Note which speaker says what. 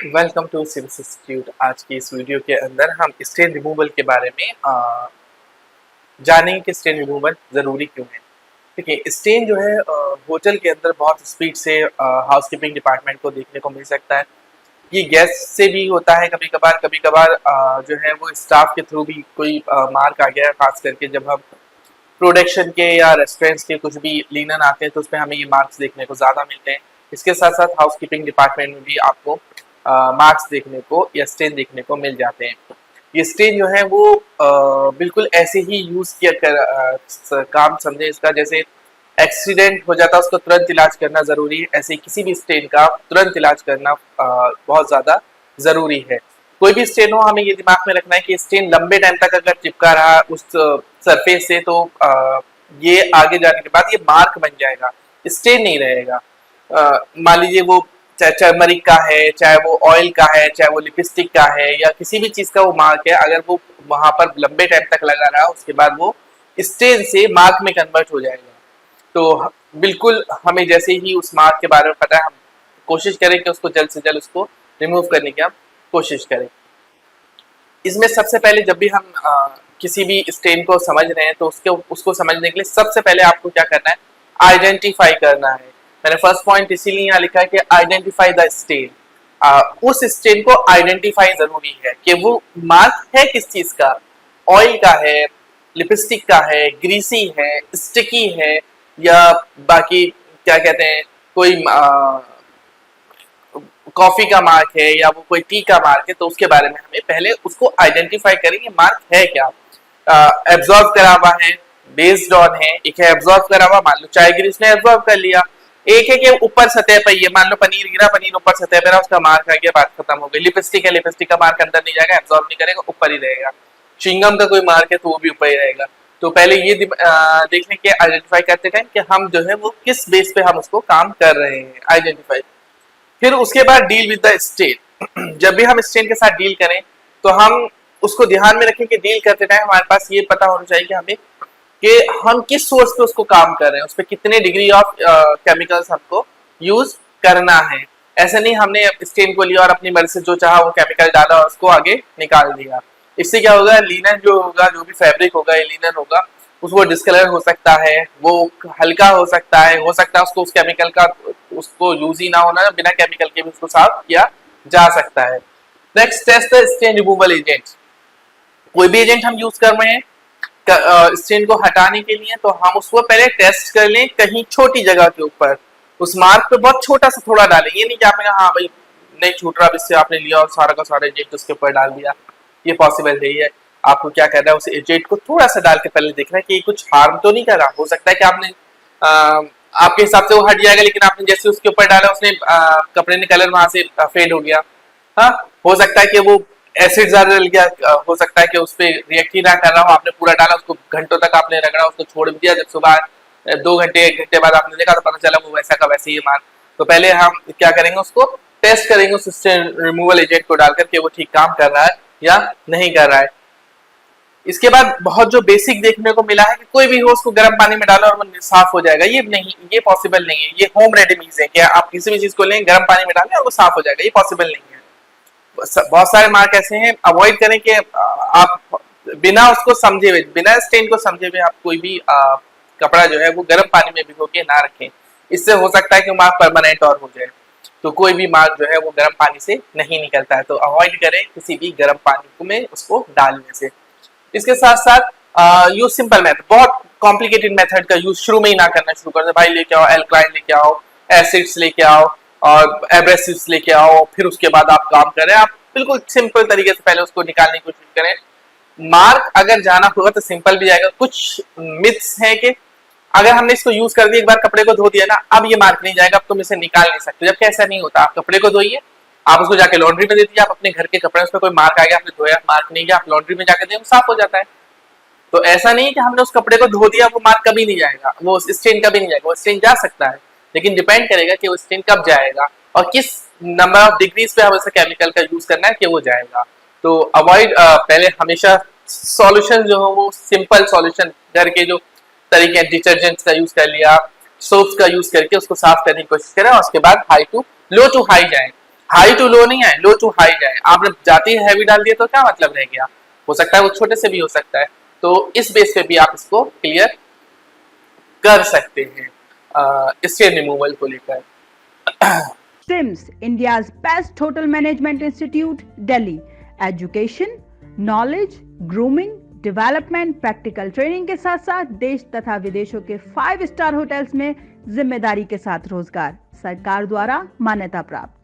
Speaker 1: Welcome to civil institute. आज की इस वीडियो के अंदर हम स्टेन रिमूवल के बारे में जानेंगे कि स्टेन रिमूवल ज़रूरी क्यों है। देखिए, स्टेन जो है होटल के अंदर बहुत स्पीड से हाउसकीपिंग डिपार्टमेंट को देखने को मिल सकता है। ये गैस से भी होता है कभी कभार जो है वो स्टाफ के थ्रू भी कोई मार्क आ गया, खास करके जब हम प्रोडक्शन के या रेस्टोरेंट्स के कुछ भी लिनन आते हैं तो उसमें हमें ये मार्क्स देखने को ज़्यादा मिलते हैं। इसके साथ साथ हाउसकीपिंग डिपार्टमेंट में भी आपको मार्क्स देखने को या स्टेन देखने को मिल जाते हैं। ये स्टेन जो है वो बिल्कुल ऐसे ही यूज़ किया काम समझे इसका, जैसे एक्सीडेंट हो जाता है उसको तुरंत इलाज करना ज़रूरी है, ऐसे किसी भी स्टेन का तुरंत इलाज करना बहुत ज़्यादा ज़रूरी है। कोई भी स्टेन हो, हमें ये दिमाग में रखना है कि स्टेन लंबे टाइम तक अगर चिपका रहा उस सरफेस से तो ये आगे जाने के बाद ये मार्क बन जाएगा, स्टेन नहीं रहेगा। मान लीजिए वो चाहे टर्मरिक का है, चाहे वो ऑयल का है, चाहे वो लिपस्टिक का है या किसी भी चीज का वो मार्क है, अगर वो वहां पर लंबे टाइम तक लगा रहा उसके बाद वो स्टेन से मार्क में कन्वर्ट हो जाएगा। तो बिल्कुल हमें जैसे ही उस मार्क के बारे में पता है, हम कोशिश करें कि उसको जल्द से जल्द उसको रिमूव करने की हम कोशिश करें। इसमें सबसे पहले जब भी हम किसी भी स्टेन को समझ रहे हैं तो उसको समझने के लिए सबसे पहले आपको क्या करना है, आइडेंटिफाई करना है। मैंने फर्स्ट पॉइंट इसीलिए यहाँ लिखा है कि आइडेंटिफाई द स्टेन। उस स्टेन को आइडेंटिफाई जरूरी है कि वो मार्क है किस चीज का, ऑयल का है, लिपस्टिक का है, ग्रीसी है, स्टिकी है या बाकी क्या कहते हैं कोई कॉफी का मार्क है या वो कोई टी का मार्क है। तो उसके बारे में हमें पहले उसको आइडेंटिफाई करेंगे मार्क है क्या। एब्जॉर्ब करा हुआ है, बेस्ड ऑन है, एक है एब्जॉर्ब करा हुआ, मान लो चाय ग्रीस ने एब्जॉर्ब कर लिया। एक है कि ऊपर सतह पर, ये मान लो पनीर गिरा, पनीर ऊपर सतह पर उसका मार्क आ गया, बात खत्म हो गई। लिपस्टिक है, लिपस्टिक का मार्क अंदर नहीं जाएगा, एब्जॉर्ब नहीं करेगा, ऊपर ही रहेगा। चिंगम का कोई मार्क है तो वो भी ऊपर ही रहेगा। तो पहले ये देखने के आइडेंटिफाई करते टाइम कि हम जो है वो किस बेस पे हम उसको काम कर रहे हैं, आइडेंटिफाई। फिर उसके बाद डील विद द स्टेन। जब भी हम स्टेन के साथ डील करें तो हम उसको ध्यान में रखें कि डील करते टाइम हमारे पास ये पता होना चाहिए कि हमें कि हम किस सोर्स पे उसको काम कर रहे हैं, उस पर कितने डिग्री ऑफ केमिकल्स हमको यूज करना है। ऐसे नहीं हमने स्टेन को लिया और अपनी मर्जी से जो चाहा वो केमिकल डाला और उसको आगे निकाल दिया। इससे क्या होगा, लिनन जो होगा, जो भी फैब्रिक होगा या लिनन होगा, उसको डिस्कलर हो सकता है, वो हल्का हो सकता है उसको उस केमिकल का उसको यूज ही ना होना, बिना केमिकल के भी उसको साफ किया जा सकता है। Next test the stain removal agent. कोई भी एजेंट हम यूज कर रहे हैं स्टेन को हटाने के लिए तो हम उसको पहले टेस्ट कर लें कहीं छोटी जगह के ऊपर, उस मार्क पे बहुत छोटा सा थोड़ा डालें। ये नहीं कि आपने कहा हाँ भाई नहीं छूट रहा, इससे आपने लिया और सारा का सारा एजेंट उसके ऊपर डाल दिया, ये पॉसिबल नहीं है। आपको क्या करना है, उस एजेंट को थोड़ा सा डाल के पहले देखना है कि ये कुछ हार्म तो नहीं कर रहा। हो सकता है कि आपने आपके हिसाब से वो हट जाएगा, लेकिन आपने जैसे उसके ऊपर डाला उसने कपड़े ने कलर वहां से फेड हो गया। हाँ, हो सकता है कि वो एसिड ज्यादा डल गया, हो सकता है कि उस पर रिएक्ट ही ना कर रहा हो, आपने पूरा डाला, उसको घंटों तक आपने रगड़ा, उसको छोड़ दिया, जब सुबह 2 घंटे 1 घंटे बाद आपने देखा तो पता चला वो वैसा का वैसे ही मार। तो पहले हम क्या करेंगे, उसको टेस्ट करेंगे उस स्टेन रिमूवल एजेंट को डालकर के वो ठीक काम कर रहा है या नहीं कर रहा है। इसके बाद बहुत जो बेसिक देखने को मिला है कि कोई भी हो उसको गर्म पानी में डालो और वो साफ हो जाएगा, ये नहीं, ये पॉसिबल नहीं है। ये होम रेमेडीज है कि आप किसी भी चीज को लें, गर्म पानी में डालें और वो साफ हो जाएगा, ये पॉसिबल नहीं है। बहुत सारे मार्क ऐसे हैं, अवॉइड करें कि आप बिना उसको समझे हुए, बिना स्टेन को समझे हुए आप कोई भी कपड़ा जो है वो गर्म पानी में भिगो के ना रखें। इससे हो सकता है कि मार्क परमानेंट और हो जाए। तो कोई भी मार्क जो है वो गर्म पानी से नहीं निकलता है, तो अवॉइड करें किसी भी गर्म पानी में उसको डालने से। इसके साथ साथ यूज सिंपल मेथड, बहुत कॉम्प्लिकेटेड मेथड का यूज शुरू में ही ना करना शुरू कर दे। भाई लेके आओ एल्कलाइन, लेके आओ एसिड्स, लेके आओ और एब्रेसिव्स लेके आओ, फिर उसके बाद आप काम करें। आप बिल्कुल सिंपल तरीके से पहले उसको निकालने की कोशिश करें। मार्क अगर जाना होगा तो सिंपल भी जाएगा। कुछ मिथ्स है कि अगर हमने इसको यूज कर दिया, एक बार कपड़े को धो दिया ना, अब ये मार्क नहीं जाएगा, अब तुम इसे निकाल नहीं सकते, जबकि ऐसा नहीं होता। आप कपड़े को धोइए, आप उसको जाके लॉन्ड्री में दे दीजिए, आप अपने घर के कपड़े उस पर कोई मार्क आ गया, आपने धोया मार्क नहीं गया, आप लॉन्ड्री में जाके दें, साफ हो जाता है। तो ऐसा नहीं है कि हमने उस कपड़े को धो दिया वो मार्क कभी नहीं जाएगा, वो स्टेन कभी नहीं जाएगा। वो स्टेन जा सकता है, लेकिन डिपेंड करेगा कि वो स्टेन कब जाएगा और किस नंबर ऑफ डिग्रीज पे हमें उसे केमिकल का यूज करना है कि वो जाएगा। तो अवॉइड, पहले हमेशा सॉल्यूशन जो हो वो सिंपल सॉल्यूशन, घर के जो तरीके हैं, डिटर्जेंट्स का यूज कर लिया, सोप्स का यूज करके उसको साफ करने की कोशिश करें और उसके बाद high to low to high जाए। हाई टू लो नहीं आए, लो टू हाई जाए। आपने जाती है हैवी डाल दिया तो क्या मतलब रह गया? हो सकता है वो छोटे से भी हो सकता है। तो इस बेस पे भी आप इसको क्लियर कर सकते हैं इसके रिमूवल को लेकर।
Speaker 2: SIMS, India's best hotel management institute, Delhi. Education, knowledge, grooming, development, practical training के साथ साथ देश तथा विदेशों के 5 स्टार होटल्स में जिम्मेदारी के साथ रोजगार, सरकार द्वारा मान्यता प्राप्त।